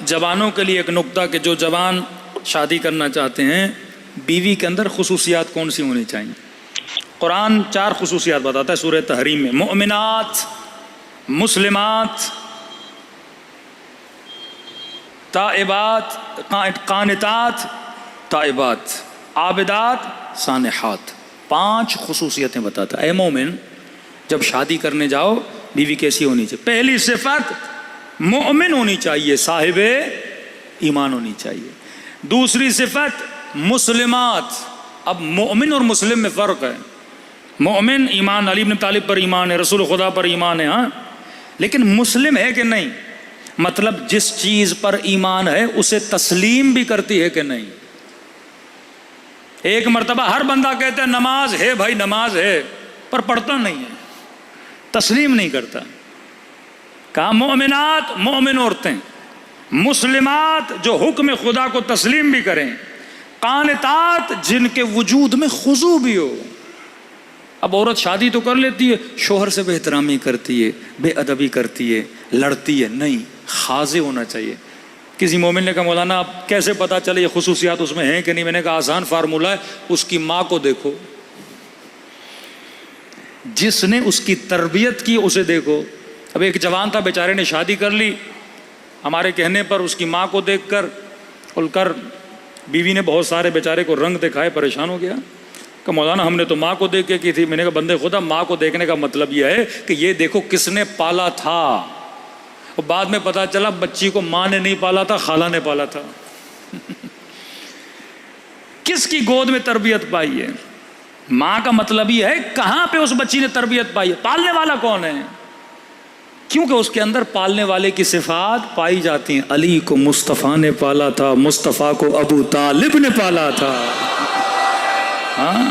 جوانوں کے لیے ایک نقطہ کہ جو جوان شادی کرنا چاہتے ہیں بیوی کے اندر خصوصیات کون سی ہونی چاہیے. قرآن 4 خصوصیات بتاتا ہے سورہ تحریم میں. مؤمنات، مسلمات، تائبات، قانتات، تائبات، عابدات، سانحات. 5 خصوصیتیں بتاتا ہے. اے مومن، جب شادی کرنے جاؤ بیوی کیسی ہونی چاہیے؟ پہلی صفت مومن ہونی چاہیے، صاحب ایمان ہونی چاہیے. دوسری صفت مسلمات. اب مومن اور مسلم میں فرق ہے. مومن ایمان، علی بن طالب پر ایمان ہے، رسول خدا پر ایمان ہے، ہاں، لیکن مسلم ہے کہ نہیں؟ مطلب جس چیز پر ایمان ہے اسے تسلیم بھی کرتی ہے کہ نہیں؟ ایک مرتبہ ہر بندہ کہتا ہے نماز ہے بھائی، نماز ہے، پر پڑھتا نہیں ہے، تسلیم نہیں کرتا. کہا مومنات، مومن عورتیں، مسلمات جو حکم خدا کو تسلیم بھی کریں، قانتات جن کے وجود میں خضوع بھی ہو. اب عورت شادی تو کر لیتی ہے، شوہر سے بے احترامی کرتی ہے، بے ادبی کرتی ہے، لڑتی ہے، نہیں، خاضع ہونا چاہیے. کسی مومن نے کہا مولانا اب کیسے پتا چلے یہ خصوصیات اس میں ہیں کہ نہیں؟ میں نے کہا آسان فارمولہ ہے، اس کی ماں کو دیکھو، جس نے اس کی تربیت کی اسے دیکھو. اب ایک جوان تھا بیچارے نے شادی کر لی، ہمارے کہنے پر اس کی ماں کو دیکھ کر بیوی نے بہت سارے بیچارے کو رنگ دکھائے، پریشان ہو گیا کہ مولانا ہم نے تو ماں کو دیکھ کے کی تھی. میں نے کہا بندے خدا، ماں کو دیکھنے کا مطلب یہ ہے کہ یہ دیکھو کس نے پالا تھا. اور بعد میں پتا چلا بچی کو ماں نے نہیں پالا تھا، خالہ نے پالا تھا. کس کی گود میں تربیت پائی ہے؟ ماں کا مطلب یہ ہے کہاں پہ اس بچی نے تربیت پائی ہے. پالنے والا کون ہے؟ کیونکہ اس کے اندر پالنے والے کی صفات پائی جاتی ہیں. علی کو مصطفیٰ نے پالا تھا، مصطفیٰ کو ابو طالب نے پالا تھا. ہاں،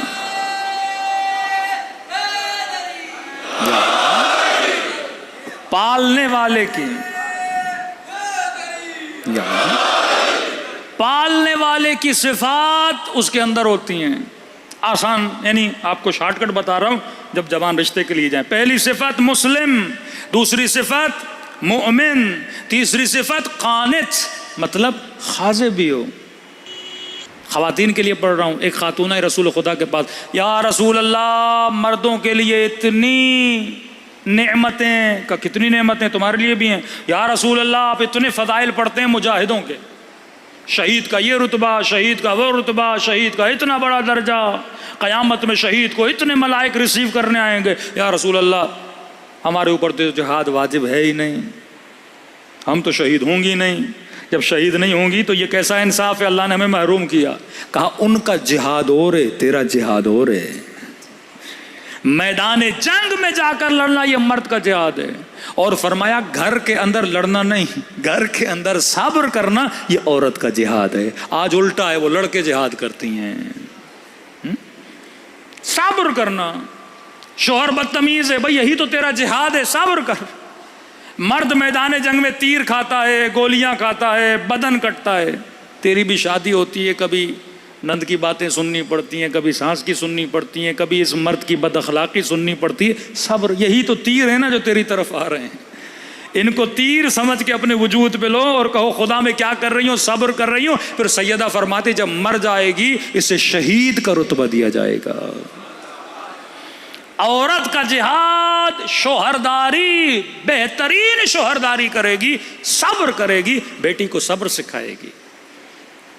پالنے والے کی، پالنے والے کی صفات اس کے اندر ہوتی ہیں. آسان، یعنی آپ کو شارٹ کٹ بتا رہا ہوں جب جوان رشتے کے لیے جائیں. پہلی صفت مسلم، دوسری صفت مومن، تیسری صفت قانت، مطلب خاضع بھی ہو. خواتین کے لیے پڑھ رہا ہوں. ایک خاتون ہے رسول خدا کے پاس، یا رسول اللہ مردوں کے لیے اتنی نعمتیں، کہ کتنی نعمتیں تمہارے لیے بھی ہیں. یا رسول اللہ آپ اتنے فضائل پڑھتے ہیں مجاہدوں کے، شہید کا یہ رتبہ، شہید کا وہ رتبہ، شہید کا اتنا بڑا درجہ، قیامت میں شہید کو اتنے ملائک ریسیو کرنے آئیں گے. یا رسول اللہ ہمارے اوپر تو جہاد واجب ہے ہی نہیں، ہم تو شہید ہوں گی نہیں. جب شہید نہیں ہوں گی تو یہ کیسا انصاف ہے، اللہ نے ہمیں محروم کیا. کہا ان کا جہاد اور ہے، تیرا جہاد اور ہے. میدان جنگ میں جا کر لڑنا یہ مرد کا جہاد ہے. اور فرمایا گھر کے اندر لڑنا نہیں، گھر کے اندر صبر کرنا یہ عورت کا جہاد ہے. آج الٹا ہے، وہ لڑکے جہاد کرتی ہیں. صبر کرنا، شوہر بدتمیز ہے، بھئی یہی تو تیرا جہاد ہے، صبر کر. مرد میدان جنگ میں تیر کھاتا ہے، گولیاں کھاتا ہے، بدن کٹتا ہے. تیری بھی شادی ہوتی ہے، کبھی نند کی باتیں سننی پڑتی ہیں، کبھی سانس کی سننی پڑتی ہیں، کبھی اس مرد کی بد اخلاقی سننی پڑتی ہے. صبر، یہی تو تیر ہے نا جو تیری طرف آ رہے ہیں. ان کو تیر سمجھ کے اپنے وجود پہ لو اور کہو خدا میں کیا کر رہی ہوں، صبر کر رہی ہوں. پھر سیدہ فرماتی جب مر جائے گی اسے شہید کا رتبہ دیا جائے گا. عورت کا جہاد شوہرداری، بہترین شوہرداری کرے گی، صبر کرے گی، بیٹی کو صبر سکھائے گی.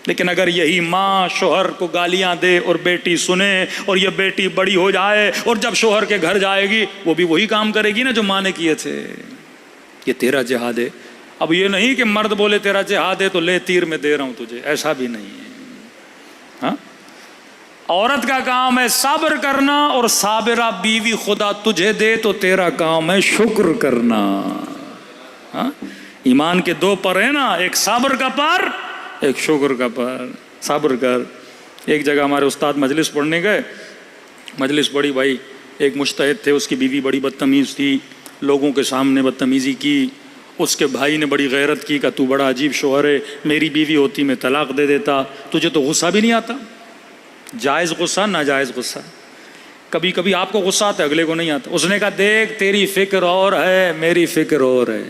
لیکن اگر یہی ماں شوہر کو گالیاں دے اور بیٹی سنے اور یہ بیٹی بڑی ہو جائے اور جب شوہر کے گھر جائے گی وہ بھی وہی کام کرے گی نا جو ماں نے کیے تھے. یہ تیرا جہاد ہے. اب یہ نہیں کہ مرد بولے تیرا جہاد ہے تو لے تیر میں دے رہا ہوں تجھے، ایسا بھی نہیں ہے. ہاں، عورت کا کام ہے صبر کرنا، اور صابرہ بیوی خدا تجھے دے تو تیرا کام ہے شکر کرنا. ہاں، ایمان کے 2 پر ہیں نا، ایک صبر کا پر، ایک شکر کا پر. صبر کر. ایک جگہ ہمارے استاد مجلس پڑھنے گئے، مجلس پڑھی، بھائی ایک مجتہد تھے، اس کی بیوی بڑی بدتمیز تھی، لوگوں کے سامنے بدتمیزی کی. اس کے بھائی نے بڑی غیرت کی کہ تو بڑا عجیب شوہر ہے، میری بیوی ہوتی میں طلاق دے دیتا، تجھے تو غصہ بھی نہیں آتا؟ جائز غصہ، ناجائز غصہ. کبھی کبھی آپ کو غصہ آتا ہے، اگلے کو نہیں آتا. اس نے کہا دیکھ تیری فکر اور ہے، میری فکر اور ہے.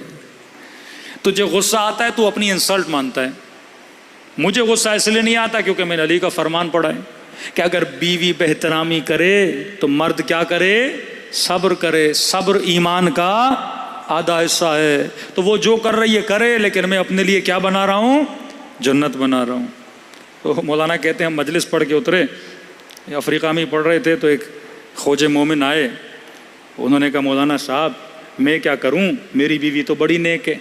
تجھے غصہ آتا ہے تو اپنی انسلٹ مانتا ہے. مجھے غصہ اس لیے نہیں آتا کیونکہ میں نے علی کا فرمان پڑھا ہے کہ اگر بیوی بے احترامی کرے تو مرد کیا کرے؟ صبر کرے. صبر ایمان کا آدھا حصہ ہے. تو وہ جو کر رہی ہے کرے، لیکن میں اپنے لیے کیا بنا رہا ہوں؟ جنت بنا رہا ہوں. تو مولانا کہتے ہیں ہم مجلس پڑھ کے اترے، افریقہ میں پڑھ رہے تھے، تو ایک خوج مومن آئے. انہوں نے کہا مولانا صاحب میں کیا کروں، میری بیوی تو بڑی نیک ہے.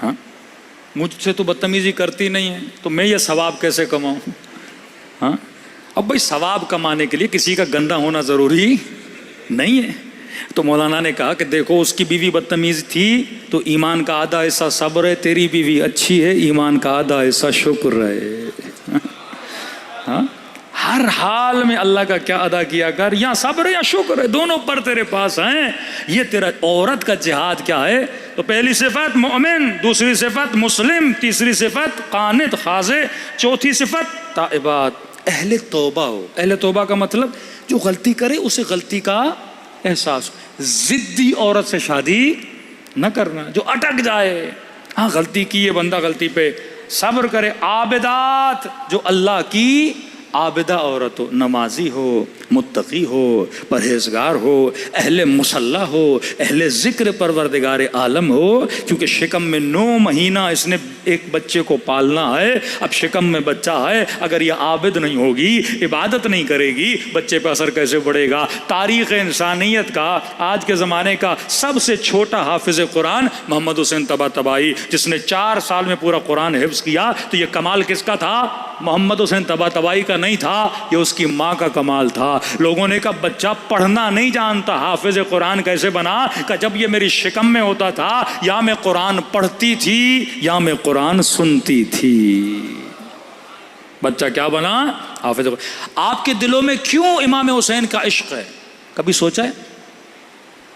ہاں مجھ سے تو بدتمیزی کرتی نہیں ہے، تو میں یہ ثواب کیسے کماؤں؟ ہاں اب بھائی ثواب کمانے کے لیے کسی کا گندا ہونا ضروری نہیں ہے. تو مولانا نے کہا کہ دیکھو اس کی بیوی بدتمیز تھی تو ایمان کا آدھا حصہ صبر ہے، تیری بیوی اچھی ہے، ایمان کا آدھا حصہ شکر ہے. ہاں ہر حال میں اللہ کا کیا ادا کیا کر، یا صبر ہے یا شکر ہے، دونوں پر تیرے پاس ہیں. یہ تیرا عورت کا جہاد کیا ہے؟ تو پہلی صفت مومن، دوسری صفت مسلم، تیسری صفت قانت خاضع، چوتھی صفت تائبات، اہل توبہ ہو. اہل توبہ کا مطلب جو غلطی کرے اسے غلطی کا احساس ہو. ضدی عورت سے شادی نہ کرنا جو اٹک جائے. ہاں غلطی کی ہے بندہ، غلطی پہ صبر کرے. عابدات جو اللہ کی عابدہ عورت ہو، نمازی ہو، متقی ہو، پرہیزگار ہو، اہل مصلی ہو، اہل ذکر پروردگار عالم ہو. کیونکہ شکم میں 9 مہینہ اس نے ایک بچے کو پالنا ہے. اب شکم میں بچہ ہے، اگر یہ عابد نہیں ہوگی، عبادت نہیں کرے گی، بچے پہ اثر کیسے پڑے گا؟ تاریخ انسانیت کا آج کے زمانے کا سب سے چھوٹا حافظ قرآن محمد حسین طباطبائی، جس نے 4 سال میں پورا قرآن حفظ کیا. تو یہ کمال کس کا تھا؟ محمد حسین طباطبائی کا نہیں تھا، یہ اس کی ماں کا کمال تھا. لوگوں نے کہا بچہ پڑھنا نہیں جانتا، حافظ قرآن کیسے بنا؟ کہ جب یہ میری شکم میں ہوتا تھا یا میں قرآن پڑھتی تھی یا میں قرآن سنتی تھی. بچہ کیا بنا؟ حافظ. آپ کے دلوں میں کیوں امام حسین کا عشق ہے؟ کبھی سوچا ہے؟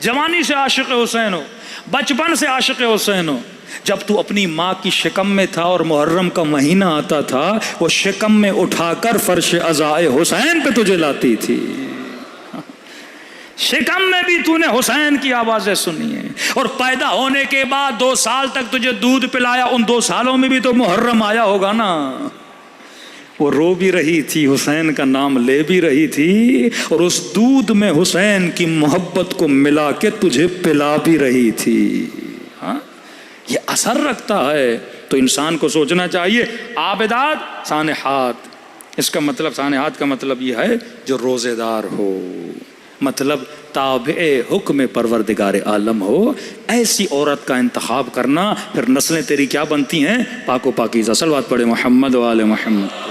جوانی سے عاشق حسین ہو، بچپن سے عاشق حسین ہو. جب تو اپنی ماں کی شکم میں تھا اور محرم کا مہینہ آتا تھا، وہ شکم میں اٹھا کر فرش عزائے حسین پہ تجھے لاتی تھی. شکم میں بھی تو نے حسین کی آوازیں سنی ہیں، اور پیدا ہونے کے بعد 2 سال تک تجھے دودھ پلایا. ان 2 سالوں میں بھی تو محرم آیا ہوگا نا. وہ رو بھی رہی تھی، حسین کا نام لے بھی رہی تھی، اور اس دودھ میں حسین کی محبت کو ملا کے تجھے پلا بھی رہی تھی. ہاں یہ اثر رکھتا ہے. تو انسان کو سوچنا چاہیے. عابدات سانحات، اس کا مطلب سانحات کا مطلب یہ ہے جو روزے دار ہو، مطلب تابع حکم پروردگار عالم ہو. ایسی عورت کا انتخاب کرنا، پھر نسلیں تیری کیا بنتی ہیں؟ پاک و پاکیزہ. صلوات پڑھے محمد و آل محمد.